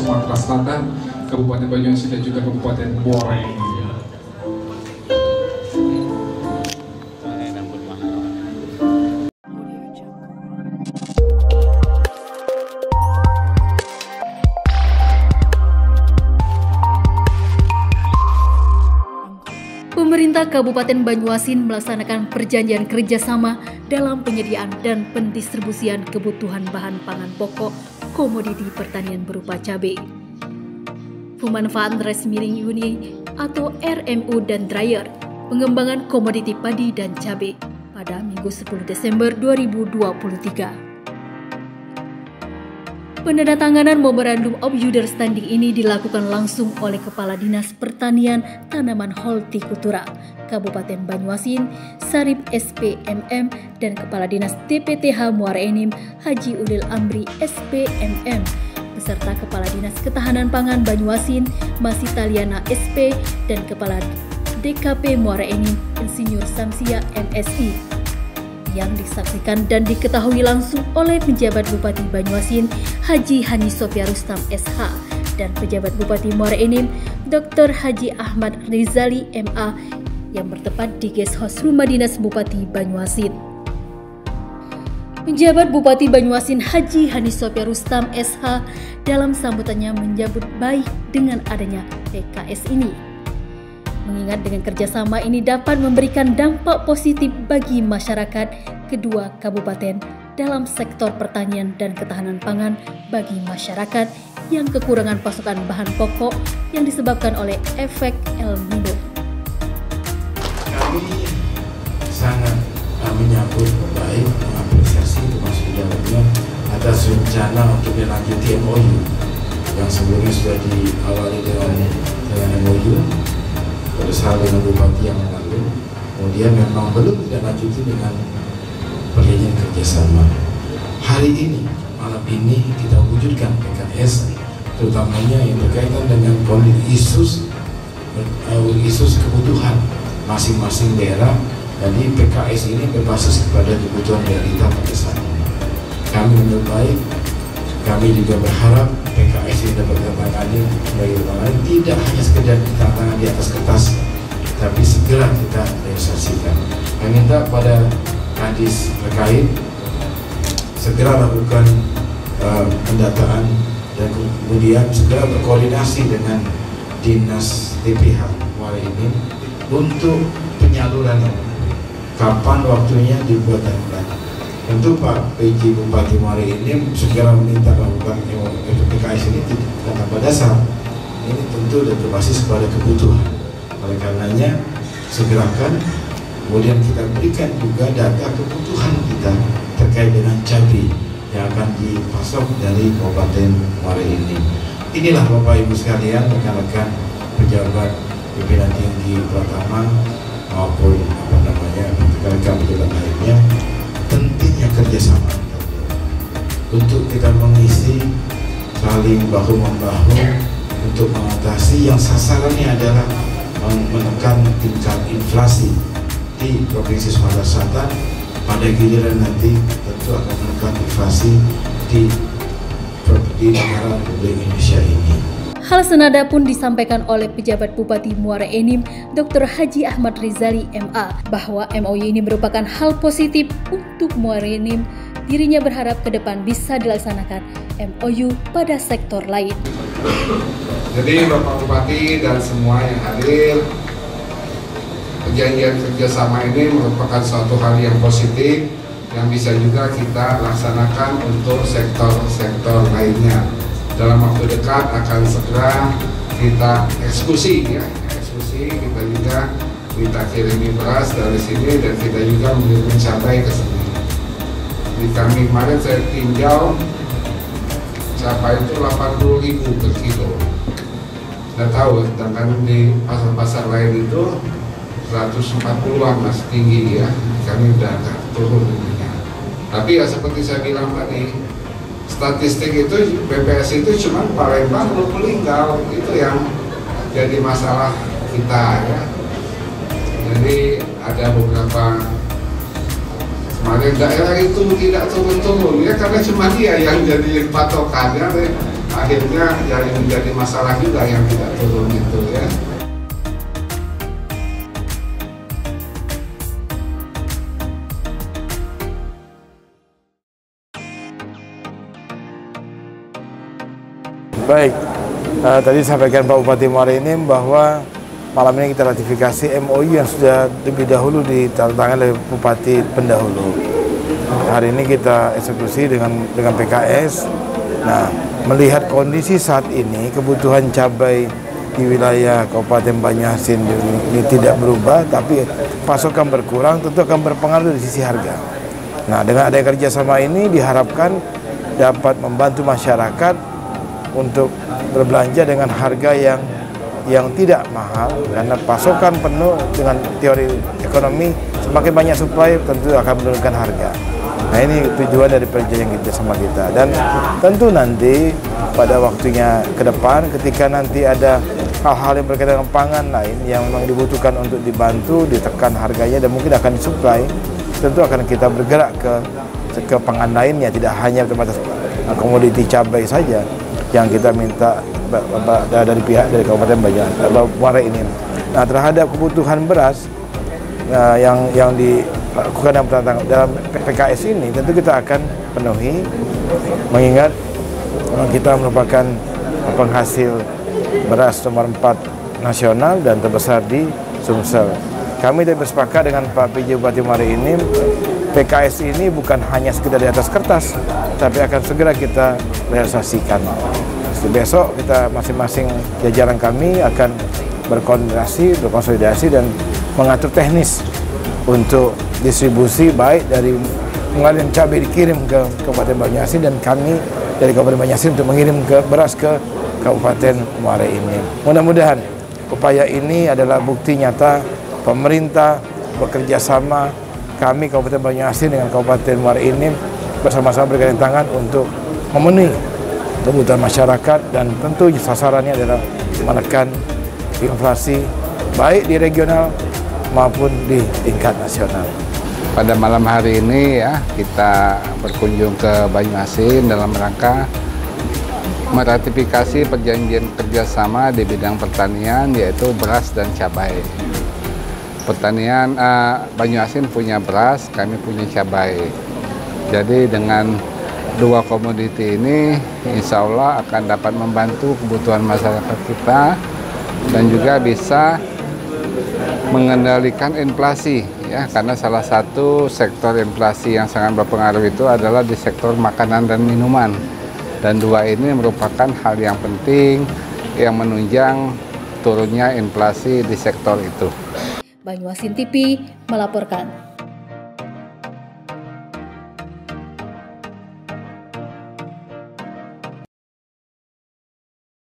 Sumatera Selatan, Kabupaten Banyuasin dan juga Kabupaten Muara Enim. Pemerintah Kabupaten Banyuasin melaksanakan perjanjian kerjasama dalam penyediaan dan pendistribusian kebutuhan bahan pangan pokok komoditi pertanian berupa cabai. Pemanfaatan rice milling unit atau RMU dan dryer, pengembangan komoditi padi dan cabai pada Minggu 10 Desember 2023. Penandatanganan Memorandum of Understanding ini dilakukan langsung oleh Kepala Dinas Pertanian Tanaman Hortikultura Kabupaten Banyuasin, Sarip SPMM, dan Kepala Dinas TPTH Muara Enim, Haji Ulil Amri SPMM, beserta Kepala Dinas Ketahanan Pangan Banyuasin, Masita Liana SP, dan Kepala DKP Muara Enim, Insinyur Samsia MSI, yang disaksikan dan diketahui langsung oleh penjabat Bupati Banyuasin Haji Hani Sofia Rustam SH dan pejabat Bupati Muara Enim Dr. Haji Ahmad Rizali MA yang bertempat di Guest House Rumah Dinas Bupati Banyuasin. Penjabat Bupati Banyuasin Haji Hani Sofia Rustam SH dalam sambutannya menyambut baik dengan adanya PKS ini, mengingat dengan kerjasama ini dapat memberikan dampak positif bagi masyarakat kedua kabupaten dalam sektor pertanian dan ketahanan pangan bagi masyarakat yang kekurangan pasokan bahan pokok yang disebabkan oleh efek El Nino. Kami sangat menyambut baik, mengapresiasi termasuk di dalamnya atas rencana untuk dilanjuti MOU yang sebelumnya sudah diawali dengan MOU bersama dengan Bupati yang lalu, kemudian memang belum dilanjuti dengan perjanjian kerjasama. Hari ini, malam ini kita wujudkan PKS, terutamanya yang berkaitan dengan isu kebutuhan masing-masing daerah. Jadi PKS ini berbasis kepada kebutuhan realita pada saat ini. Kami menurut baik, kami juga berharap PKS ini dapat ditangani sebagai lain, tidak hanya sekedar ditandatangani di atas kertas, tapi segera kita realisasikan. Kami minta pada Kadis terkait segera lakukan pendataan dan kemudian segera berkoordinasi dengan Dinas TPH Muara Enim untuk penyaluran kapan waktunya dibuat timeline. Tentu Pak PJ Bupati Muara Enim segera meminta melakukan PKS ini tanpa dasar. Ini tentu dan berbasis kepada kebutuhan. Oleh karenanya segerakan, kemudian kita berikan juga data kebutuhan kita terkait dengan cabai yang akan dipasok dari Kabupaten Muara Enim. Inilah Bapak Ibu sekalian, rekan-rekan pejabat pimpinan tinggi Pratama maupun rekan-rekan pejabat lainnya, pentingnya kerjasama untuk kita mengisi saling bahu-membahu untuk mengatasi yang sasarannya adalah menekan tingkat inflasi di Provinsi Sumatera Selatan. Pada giliran nanti tentu akan menekan inflasi di negara Republik Indonesia ini. Hal senada pun disampaikan oleh pejabat Bupati Muara Enim Dr. Haji Ahmad Rizali MA bahwa MOU ini merupakan hal positif untuk Muara Enim. Dirinya berharap ke depan bisa dilaksanakan MOU pada sektor lain. Jadi Bapak Bupati dan semua yang hadir, perjanjian kerjasama ini merupakan suatu hal yang positif yang bisa juga kita laksanakan untuk sektor-sektor lainnya. Dalam waktu dekat akan segera kita eksekusi, kita juga kita kirimi beras dari sini dan kita juga mengirim cabai ke sini. Di kami kemarin saya tinjau cabai itu 80.000 per kilo. Nggak tahu, sedangkan di pasar-pasar lain itu 140-an masih tinggi ya. Kami udah agak turun ininya. Tapi ya seperti saya bilang tadi, statistik itu BPS itu cuma Palembang, Lubuk Linggau itu yang jadi masalah kita ya. Jadi ada beberapa kemarin daerah itu tidak turun-turun ya karena cuma dia yang jadi patokannya. akhirnya jadi menjadi masalah juga yang tidak turun itu ya. Baik, tadi sampaikan Pak Bupati Muara Enim bahwa malam ini kita ratifikasi MOU yang sudah lebih dahulu ditandatangani oleh Bupati pendahulu. Hari ini kita eksekusi dengan PKS. Nah, melihat kondisi saat ini, kebutuhan cabai di wilayah Kabupaten Banyuasin ini tidak berubah, tapi pasokan berkurang, tentu akan berpengaruh dari sisi harga. Nah, dengan adanya kerjasama ini diharapkan dapat membantu masyarakat untuk berbelanja dengan harga yang tidak mahal, karena pasokan penuh dengan teori ekonomi, semakin banyak supply tentu akan menurunkan harga. Nah, ini tujuan dari perjanjian kerjasama kita, dan tentu nanti pada waktunya ke depan ketika nanti ada hal-hal yang berkaitan dengan pangan lain yang memang dibutuhkan untuk dibantu, ditekan harganya dan mungkin akan disuplai, tentu akan kita bergerak ke pangan lainnya, tidak hanya terbatas komoditi cabai saja yang kita minta dari pihak dari Kabupaten Muara Enim. Nah, terhadap kebutuhan beras yang dilakukan dalam PKS ini tentu kita akan penuhi, mengingat kita merupakan penghasil beras nomor 4 nasional dan terbesar di Sumsel. Kami tadi bersepakat dengan Pak PJ Bupati Muara Enim, PKS ini bukan hanya sekedar di atas kertas, tapi akan segera kita realisasikan. Besok kita masing-masing jajaran kami akan berkonsolidasi dan mengatur teknis untuk distribusi, baik dari pengalian cabai dikirim ke Kabupaten Banyuasin dan kami dari Kabupaten Banyuasin untuk mengirim beras ke Kabupaten Muara Enim. Mudah-mudahan upaya ini adalah bukti nyata pemerintah bekerja sama, kami Kabupaten Banyuasin dengan Kabupaten Muara Enim bersama-sama bergandeng tangan untuk memenuhi kebutuhan masyarakat, dan tentu sasarannya adalah menekan inflasi baik di regional maupun di tingkat nasional. Pada malam hari ini ya kita berkunjung ke Banyuasin dalam rangka meratifikasi perjanjian kerjasama di bidang pertanian, yaitu beras dan cabai. Pertanian Banyuasin punya beras, kami punya cabai. Jadi dengan dua komoditi ini insya Allah akan dapat membantu kebutuhan masyarakat kita dan juga bisa mengendalikan inflasi ya, karena salah satu sektor inflasi yang sangat berpengaruh itu adalah di sektor makanan dan minuman, dan dua ini merupakan hal yang penting yang menunjang turunnya inflasi di sektor itu. Banyuasin TV melaporkan.